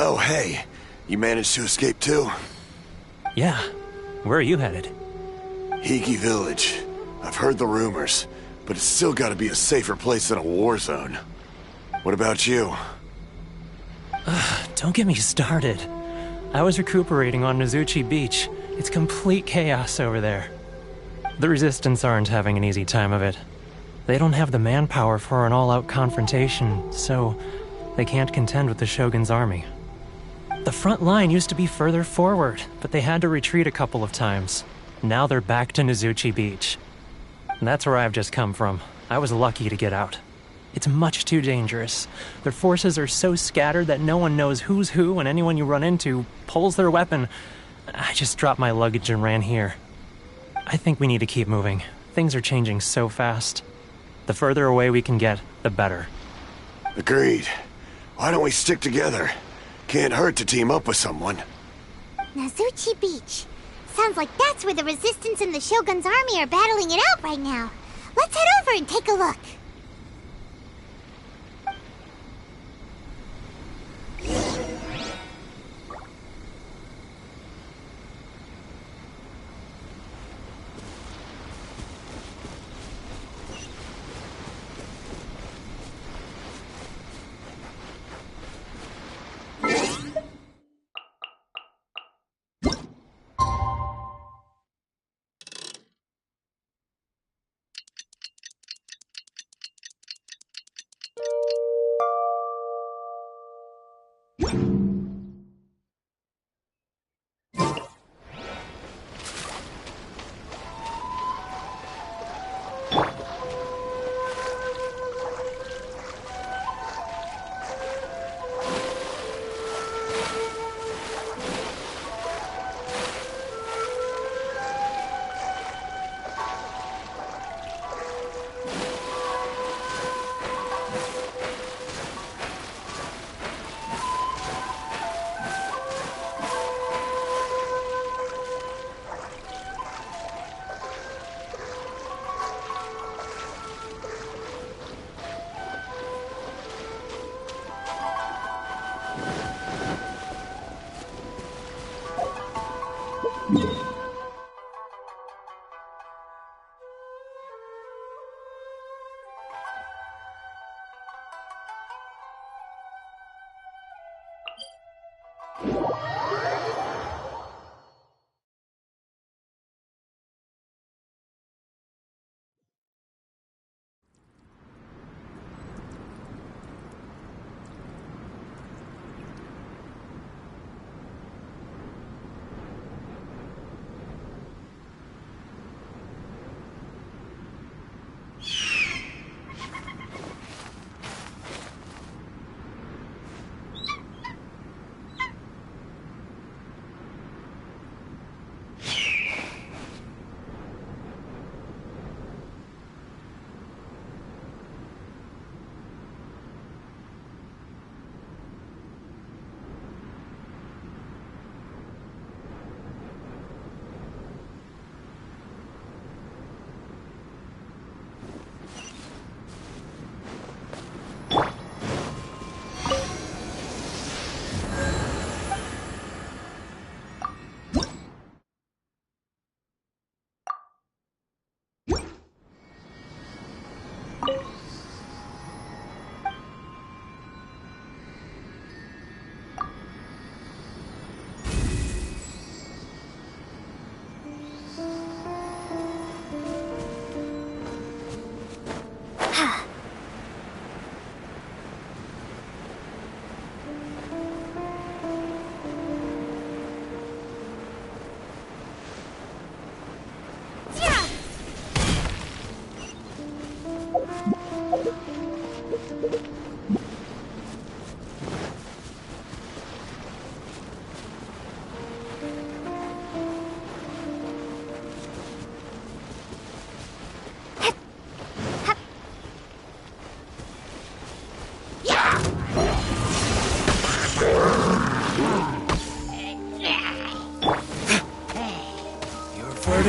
Oh, hey. You managed to escape too? Yeah. Where are you headed? Hiki Village. I've heard the rumors, but it's still gotta be a safer place than a war zone. What about you? Don't get me started. I was recuperating on Nozuchi Beach. It's complete chaos over there. The Resistance aren't having an easy time of it. They don't have the manpower for an all-out confrontation, so they can't contend with the Shogun's army. The front line used to be further forward, but they had to retreat a couple of times. Now they're back to Nozuchi Beach. That's where I've just come from. I was lucky to get out. It's much too dangerous. Their forces are so scattered that no one knows who's who, and anyone you run into pulls their weapon. I just dropped my luggage and ran here. I think we need to keep moving. Things are changing so fast. The further away we can get, the better. Agreed. Why don't we stick together? Can't hurt to team up with someone. Nozuchi Beach. Sounds like that's where the Resistance and the Shogun's army are battling it out right now. Let's head over and take a look.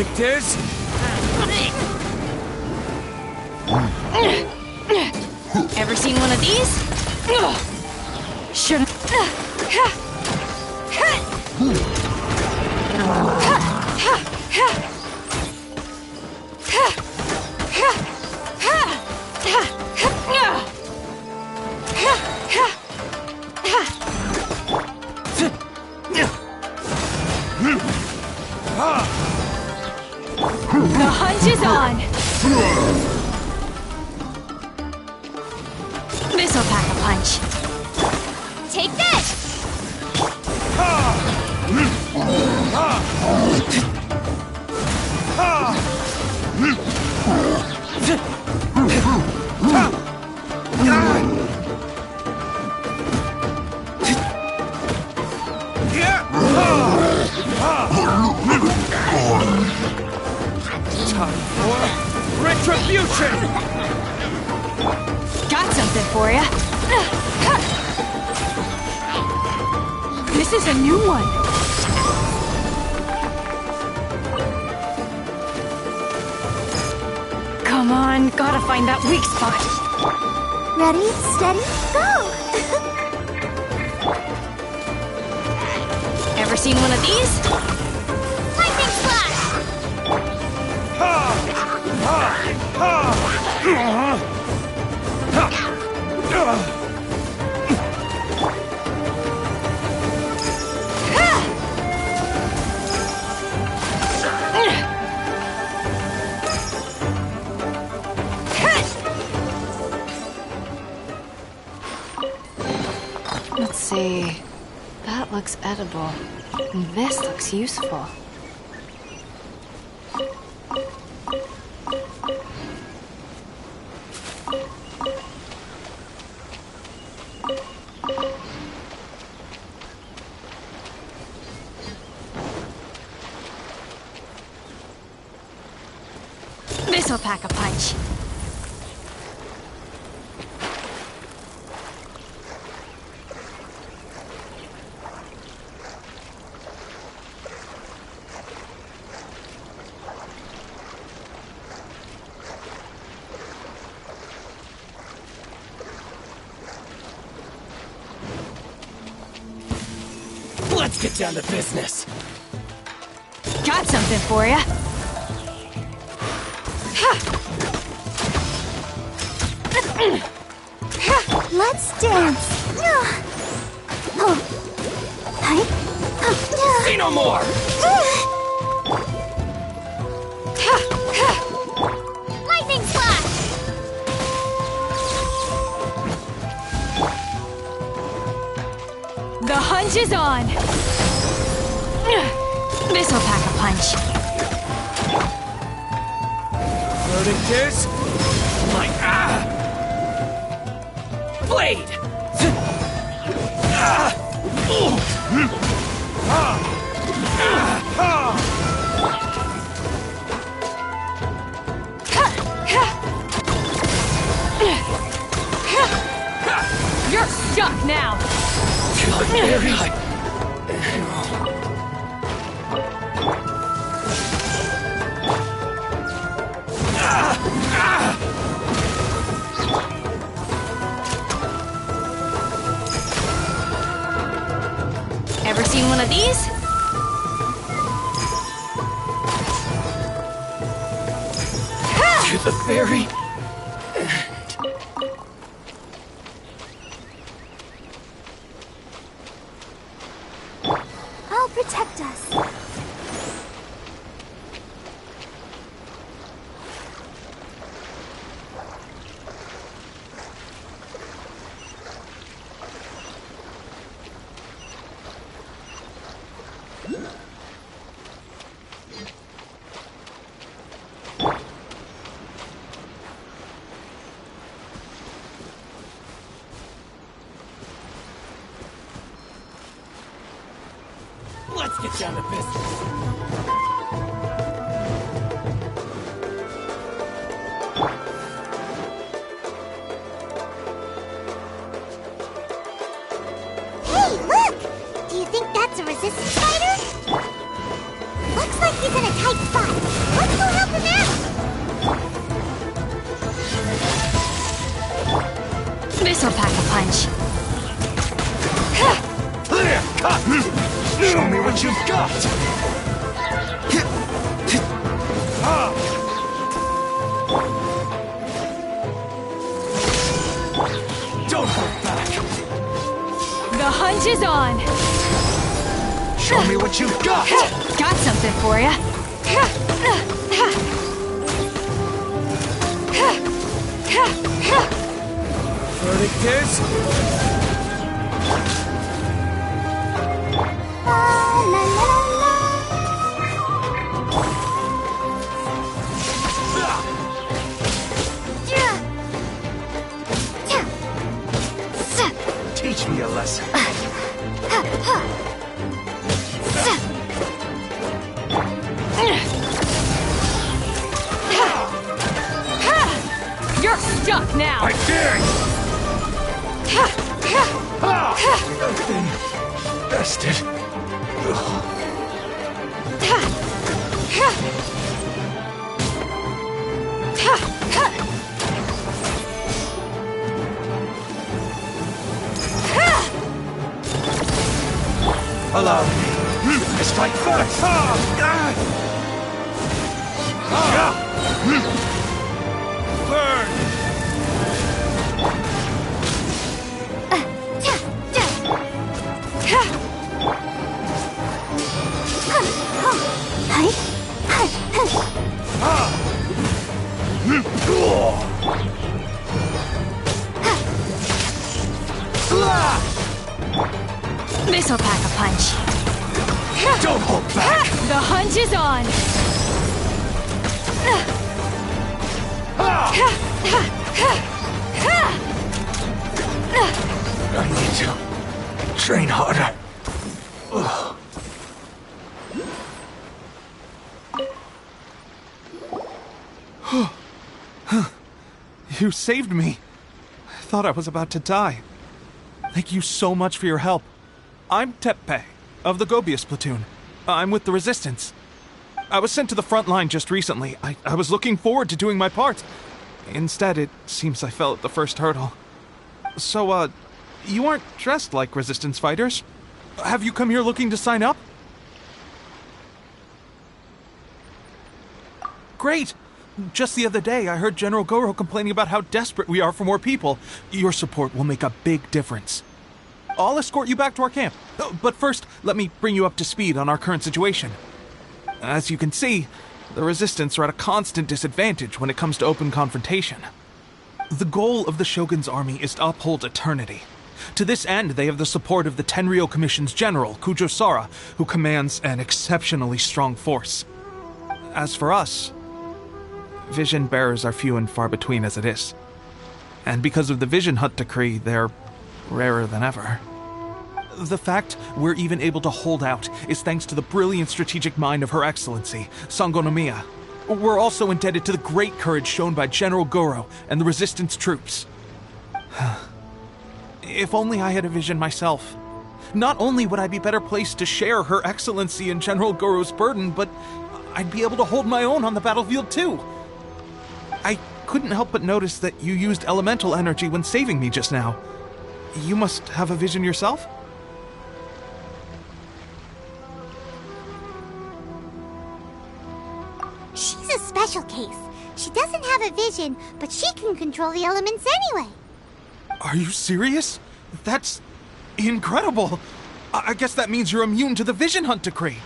Victors? Ever seen one of these? Should The hunt is on! This'll pack a punch. Take this! Time for retribution! Got something for ya. This is a new one. Come on, gotta find that weak spot. Ready, steady, go! Ever seen one of these? Lightning Slash! Let's see. That looks edible. And this looks useful. This'll pack a punch. Let's get down to business. Got something for ya. Let's dance! Say no more! Lightning Slash! The hunt is on! This'll pack a punch. Verdict is... my blade! You're stuck now! Ever seen one of these? To the very... I'll protect us. Let's get down to business. Hey, look! Do you think that's a resistance fighter? Looks like he's in a tight spot. hunch is on! Show me what you've got! Got something for ya. Verdict is... La la la la. Teach me a lesson. You're stuck now! I dare you! Nothing. Bested. Allow me to strike first. Burn. This'll pack a punch. Don't hold back. The hunch is on! I need to train harder. You saved me. I thought I was about to die. Thank you so much for your help. I'm Teppei, of the Gobius platoon. I'm with the Resistance. I was sent to the front line just recently. I was looking forward to doing my part. Instead, it seems I fell at the first hurdle. So, you aren't dressed like Resistance fighters. Have you come here looking to sign up? Great! Just the other day, I heard General Goro complaining about how desperate we are for more people. Your support will make a big difference. I'll escort you back to our camp. But first, let me bring you up to speed on our current situation. As you can see, the Resistance are at a constant disadvantage when it comes to open confrontation. The goal of the Shogun's army is to uphold eternity. To this end, they have the support of the Tenryou Commission's general, Kujo Sara, who commands an exceptionally strong force. As for us, vision bearers are few and far between as it is. And because of the Vision Hunt decree, they're rarer than ever. The fact we're even able to hold out is thanks to the brilliant strategic mind of Her Excellency, Sango Nomiya. We're also indebted to the great courage shown by General Goro and the Resistance troops. If only I had a vision myself. Not only would I be better placed to share Her Excellency and General Goro's burden, but I'd be able to hold my own on the battlefield too. I couldn't help but notice that you used elemental energy when saving me just now. You must have a vision yourself? She's a special case. She doesn't have a vision, but she can control the elements anyway. Are you serious? That's incredible. I guess that means you're immune to the Vision Hunt decree.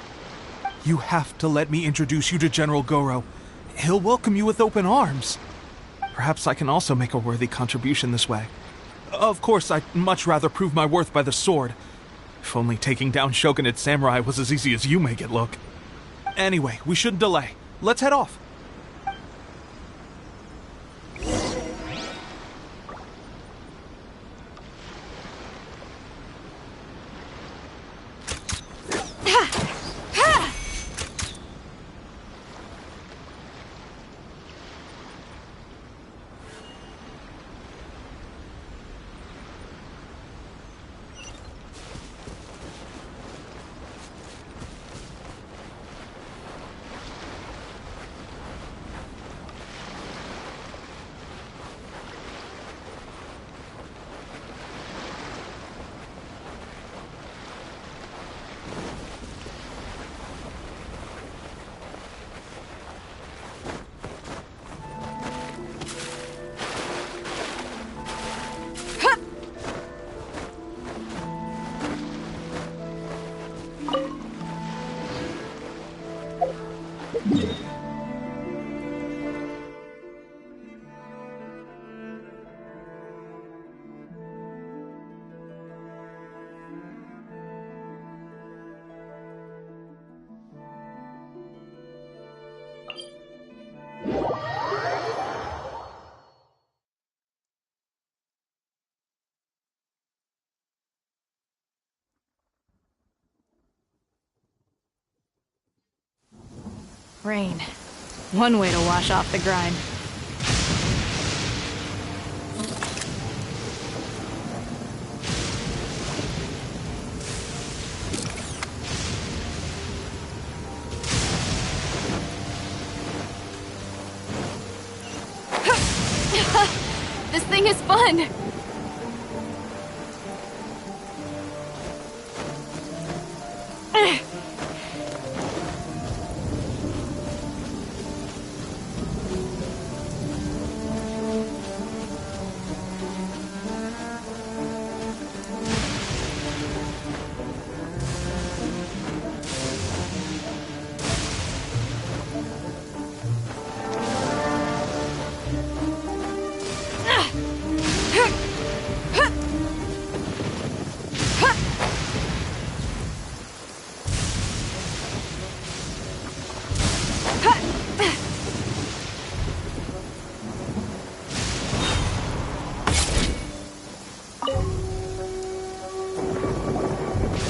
You have to let me introduce you to General Goro. He'll welcome you with open arms. Perhaps I can also make a worthy contribution this way. Of course, I'd much rather prove my worth by the sword. If only taking down Shogunate samurai was as easy as you make it look. Anyway, we shouldn't delay. Let's head off. Rain. One way to wash off the grime. This thing is fun!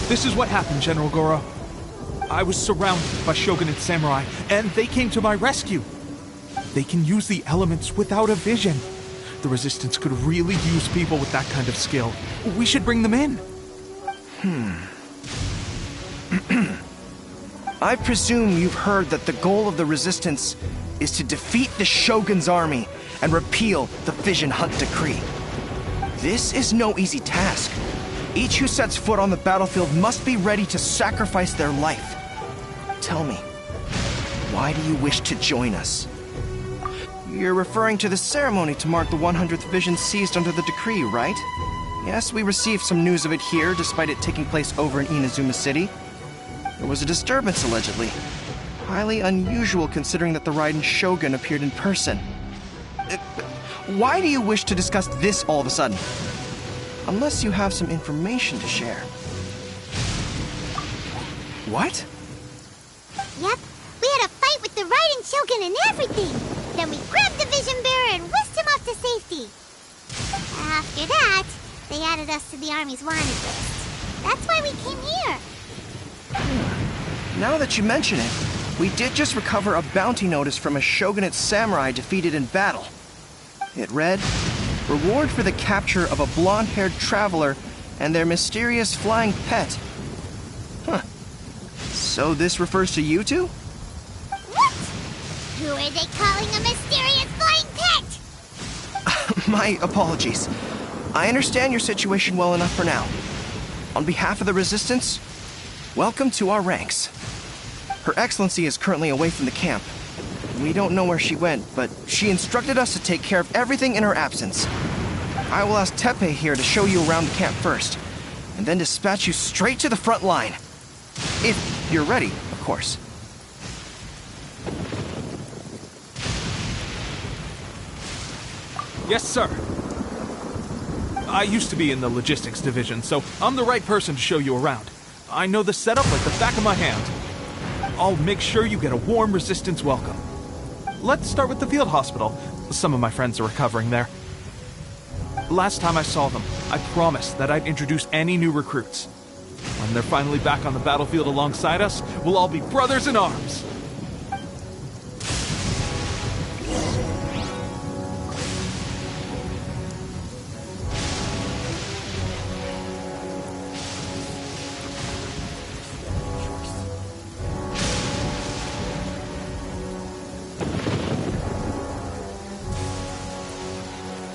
This is what happened, General Goro. I was surrounded by Shogunate samurai, and they came to my rescue. They can use the elements without a vision. The Resistance could really use people with that kind of skill. We should bring them in. I presume you've heard that the goal of the Resistance is to defeat the Shogun's army and repeal the Vision Hunt Decree. This is no easy task. Each who sets foot on the battlefield must be ready to sacrifice their life. Tell me, why do you wish to join us? You're referring to the ceremony to mark the 100th Vision seized under the decree, right? Yes, we received some news of it here, despite it taking place over in Inazuma City. There was a disturbance, allegedly. Highly unusual considering that the Raiden Shogun appeared in person. Why do you wish to discuss this all of a sudden? Unless you have some information to share. What? Yep, we had a fight with the Raiden Shogun and everything. Then we grabbed the Vision Bearer and whisked him off to safety. After that, they added us to the Army's wanted list. That's why we came here. Now that you mention it, we did just recover a bounty notice from a Shogunate samurai defeated in battle. It read, "Reward for the capture of a blonde-haired traveler and their mysterious flying pet." Huh. So this refers to you two? What? Who are they calling a mysterious flying pet? My apologies. I understand your situation well enough for now. On behalf of the Resistance, welcome to our ranks. Her Excellency is currently away from the camp. We don't know where she went, but she instructed us to take care of everything in her absence. I will ask Teppei here to show you around the camp first, and then dispatch you straight to the front line. If you're ready, of course. Yes, sir. I used to be in the logistics division, so I'm the right person to show you around. I know the setup like the back of my hand. I'll make sure you get a warm Resistance welcome. Let's start with the field hospital. Some of my friends are recovering there. Last time I saw them, I promised that I'd introduce any new recruits. When they're finally back on the battlefield alongside us, we'll all be brothers in arms.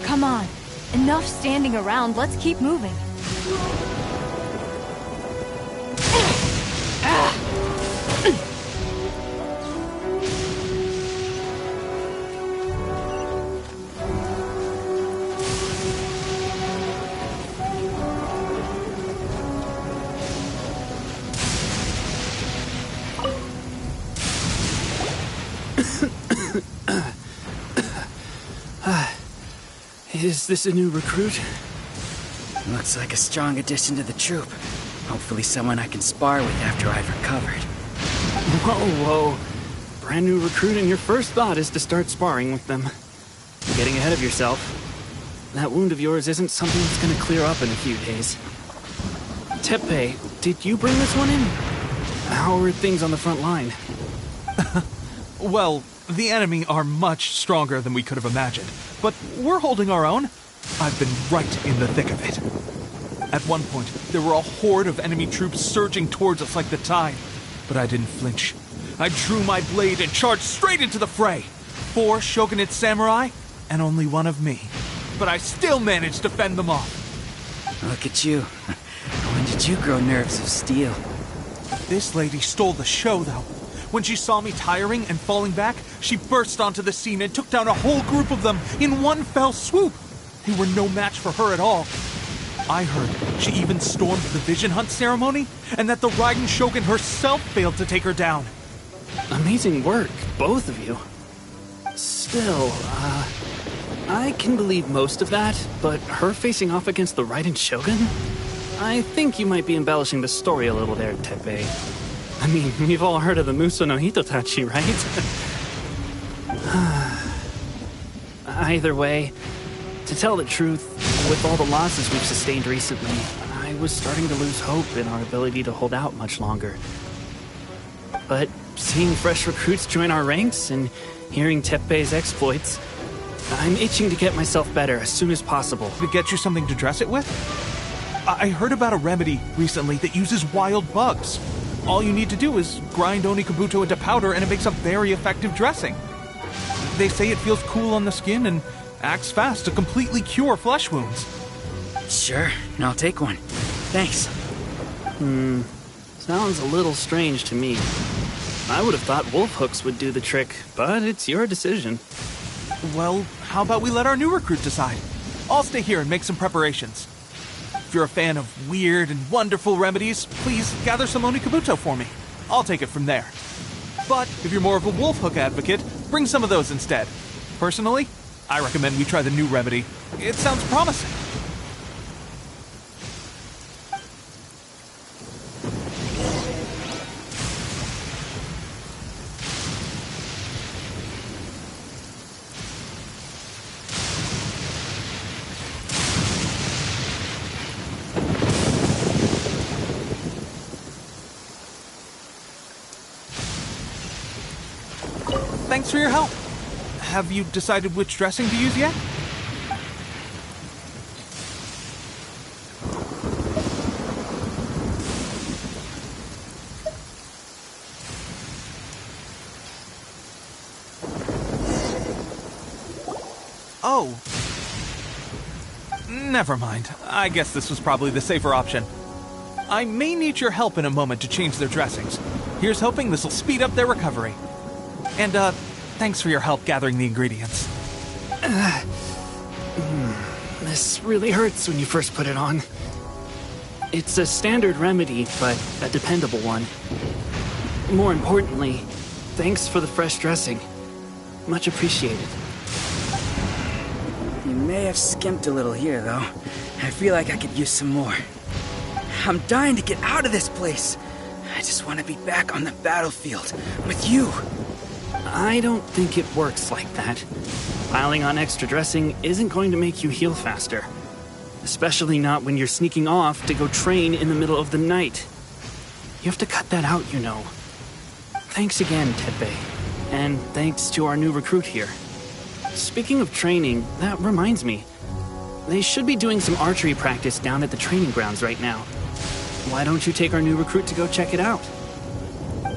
Come on. Enough standing around. Let's keep moving. Is this a new recruit? Looks like a strong addition to the troop. Hopefully someone I can spar with after I've recovered. Whoa. Brand new recruit and your first thought is to start sparring with them. You're getting ahead of yourself. That wound of yours isn't something that's gonna clear up in a few days. Teppei, did you bring this one in? How are things on the front line? Well, the enemy are much stronger than we could have imagined, but we're holding our own. I've been right in the thick of it. At one point, there were a horde of enemy troops surging towards us like the tide, but I didn't flinch. I drew my blade and charged straight into the fray. 4 shogunate samurai, and only 1 of me. But I still managed to fend them off. Look at you. When did you grow nerves of steel? This lady stole the show, though. When she saw me tiring and falling back, she burst onto the scene and took down a whole group of them in one fell swoop. They were no match for her at all. I heard she even stormed the Vision Hunt ceremony, and that the Raiden Shogun herself failed to take her down. Amazing work, both of you. Still, I can believe most of that, but her facing off against the Raiden Shogun? I think you might be embellishing the story a little there, Teppei. I mean, we've all heard of the Muso no Hitotachi, right? Either way, to tell the truth, with all the losses we've sustained recently, I was starting to lose hope in our ability to hold out much longer. But seeing fresh recruits join our ranks and hearing Teppei's exploits, I'm itching to get myself better as soon as possible. To get you something to dress it with? I heard about a remedy recently that uses wild bugs. All you need to do is grind Onikabuto into powder and it makes a very effective dressing. They say it feels cool on the skin and acts fast to completely cure flesh wounds. Sure, I'll take one. Thanks. Sounds a little strange to me. I would have thought wolf hooks would do the trick, but it's your decision. Well, how about we let our new recruit decide? I'll stay here and make some preparations. If you're a fan of weird and wonderful remedies, please gather some Onikabuto for me. I'll take it from there. But if you're more of a wolf hook advocate, bring some of those instead. Personally, I recommend we try the new remedy. It sounds promising. Thanks for your help. Have you decided which dressing to use yet? Oh. Never mind. I guess this was probably the safer option. I may need your help in a moment to change their dressings. Here's hoping this will speed up their recovery. And, thanks for your help gathering the ingredients. This really hurts when you first put it on. It's a standard remedy, but a dependable one. More importantly, thanks for the fresh dressing. Much appreciated. You may have skimped a little here, though. I feel like I could use some more. I'm dying to get out of this place. I just want to be back on the battlefield with you. I don't think it works like that. Piling on extra dressing isn't going to make you heal faster. Especially not when you're sneaking off to go train in the middle of the night. You have to cut that out, you know. Thanks again, Teppei. And thanks to our new recruit here. Speaking of training, that reminds me. They should be doing some archery practice down at the training grounds right now. Why don't you take our new recruit to go check it out?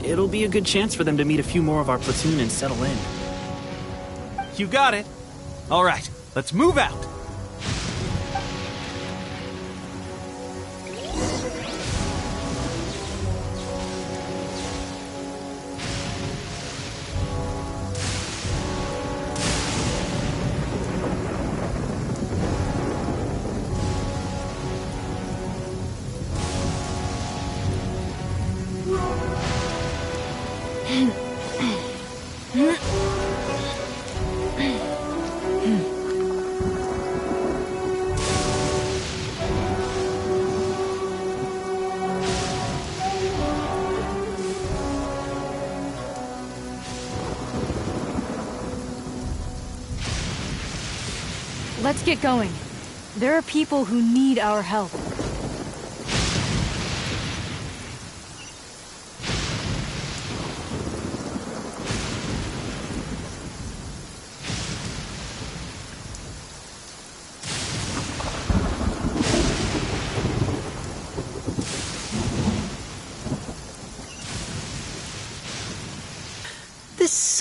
It'll be a good chance for them to meet a few more of our platoon and settle in. You got it. All right, let's move out. Let's get going. There are people who need our help.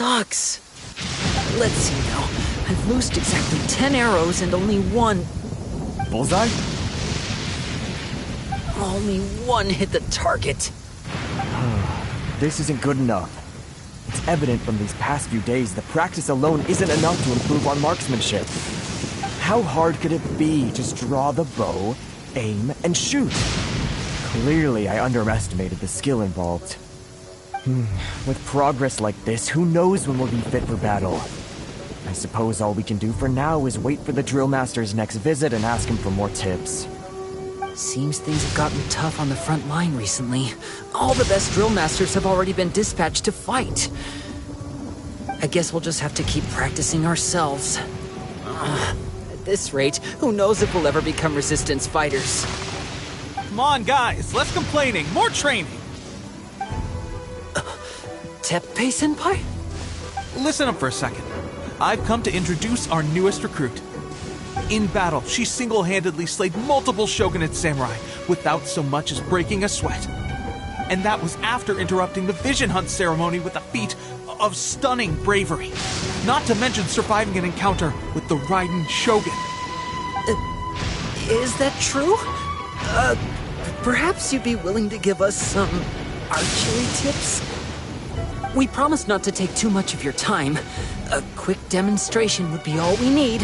sucks. Let's see now. I've loosed exactly 10 arrows and only one... Bullseye? Only one hit the target. This isn't good enough. It's evident from these past few days that practice alone isn't enough to improve our marksmanship. How hard could it be to just draw the bow, aim, and shoot? Clearly, I underestimated the skill involved. With progress like this, who knows when we'll be fit for battle? I suppose all we can do for now is wait for the drill master's next visit and ask him for more tips. Seems things have gotten tough on the front line recently. All the best drill masters have already been dispatched to fight. I guess we'll just have to keep practicing ourselves. At this rate, who knows if we'll ever become resistance fighters. Come on, guys, less complaining, more training. Teppei-senpai? Listen up for a second. I've come to introduce our newest recruit. In battle, she single-handedly slayed multiple shogunate samurai without so much as breaking a sweat. And that was after interrupting the vision hunt ceremony with a feat of stunning bravery. Not to mention surviving an encounter with the Raiden Shogun. Is that true? Perhaps you'd be willing to give us some archery tips? We promise not to take too much of your time. A quick demonstration would be all we need.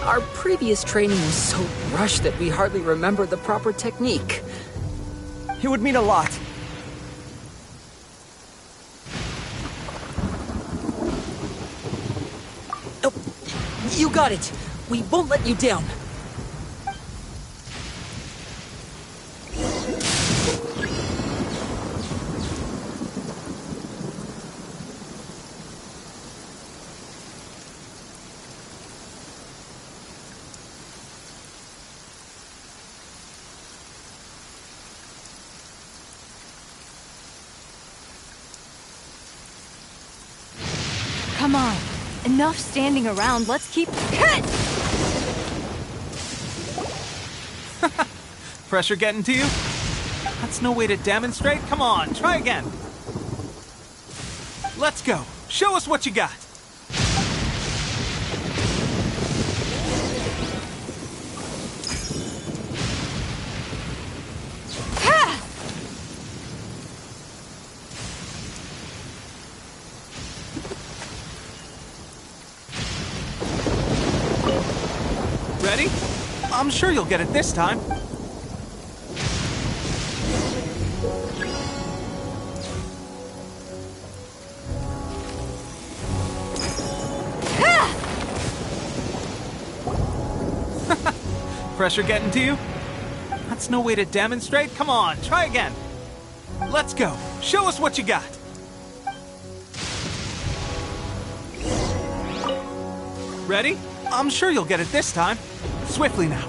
Our previous training was so rushed that we hardly remember the proper technique. It would mean a lot. Oh, you got it. We won't let you down. Come on. Enough standing around. Let's keep... Pressure getting to you? That's no way to demonstrate. Come on, try again. Let's go. Show us what you got. Ready? I'm sure you'll get it this time. Pressure getting to you? That's no way to demonstrate. Come on, try again. Let's go. Show us what you got. Ready? I'm sure you'll get it this time. Swiftly now.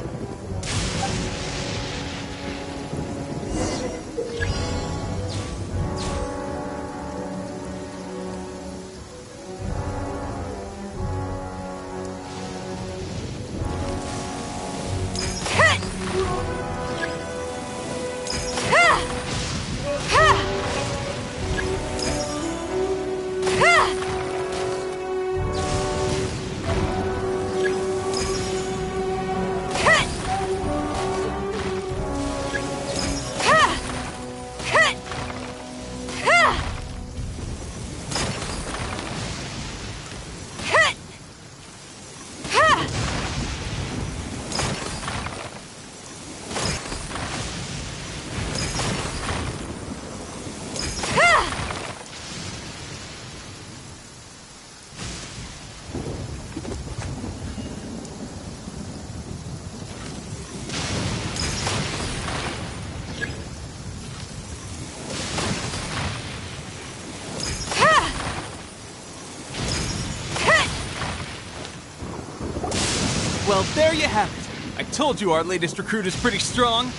Well, there you have it. I told you our latest recruit is pretty strong.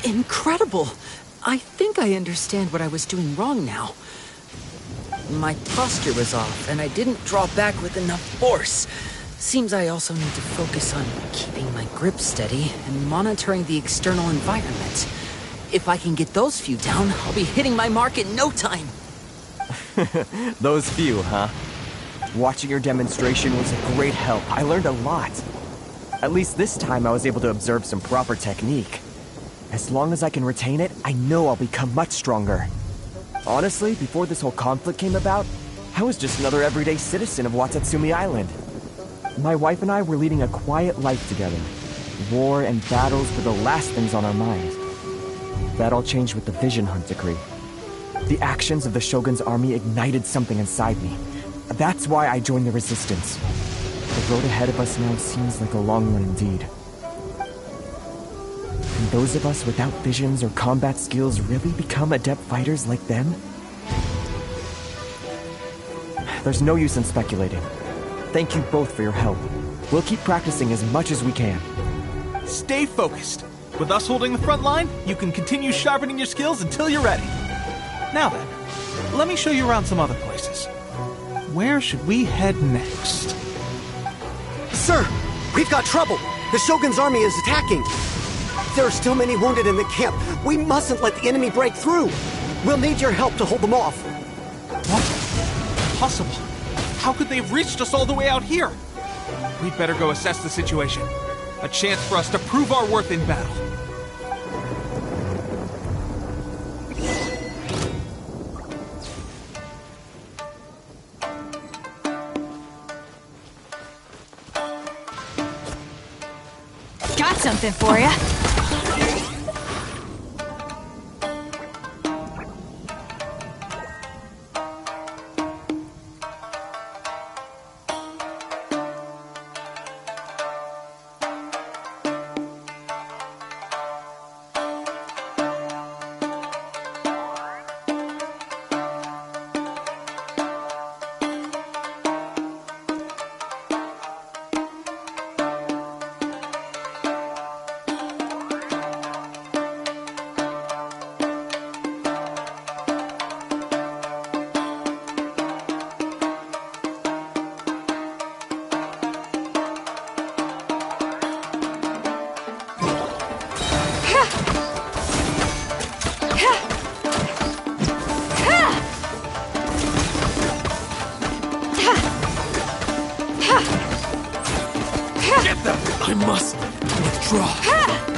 Incredible! I think I understand what I was doing wrong now. My posture was off, and I didn't draw back with enough force. Seems I also need to focus on keeping my grip steady and monitoring the external environment. If I can get those few down, I'll be hitting my mark in no time. Those few, huh? Watching your demonstration was a great help. I learned a lot. At least this time I was able to observe some proper technique. As long as I can retain it, I know I'll become much stronger. Honestly, before this whole conflict came about, I was just another everyday citizen of Watatsumi Island. My wife and I were leading a quiet life together. War and battles were the last things on our mind. That all changed with the Vision Hunt decree. The actions of the Shogun's army ignited something inside me. That's why I joined the Resistance. The road ahead of us now seems like a long one indeed. Can those of us without visions or combat skills really become adept fighters like them? There's no use in speculating. Thank you both for your help. We'll keep practicing as much as we can. Stay focused. With us holding the front line, you can continue sharpening your skills until you're ready. Now then, let me show you around some other places. Where should we head next? Sir, we've got trouble. The Shogun's army is attacking. There are still many wounded in the camp. We mustn't let the enemy break through. We'll need your help to hold them off. What? Impossible. How could they have reached us all the way out here? We'd better go assess the situation. A chance for us to prove our worth in battle. Got something for ya. Get them! I must withdraw.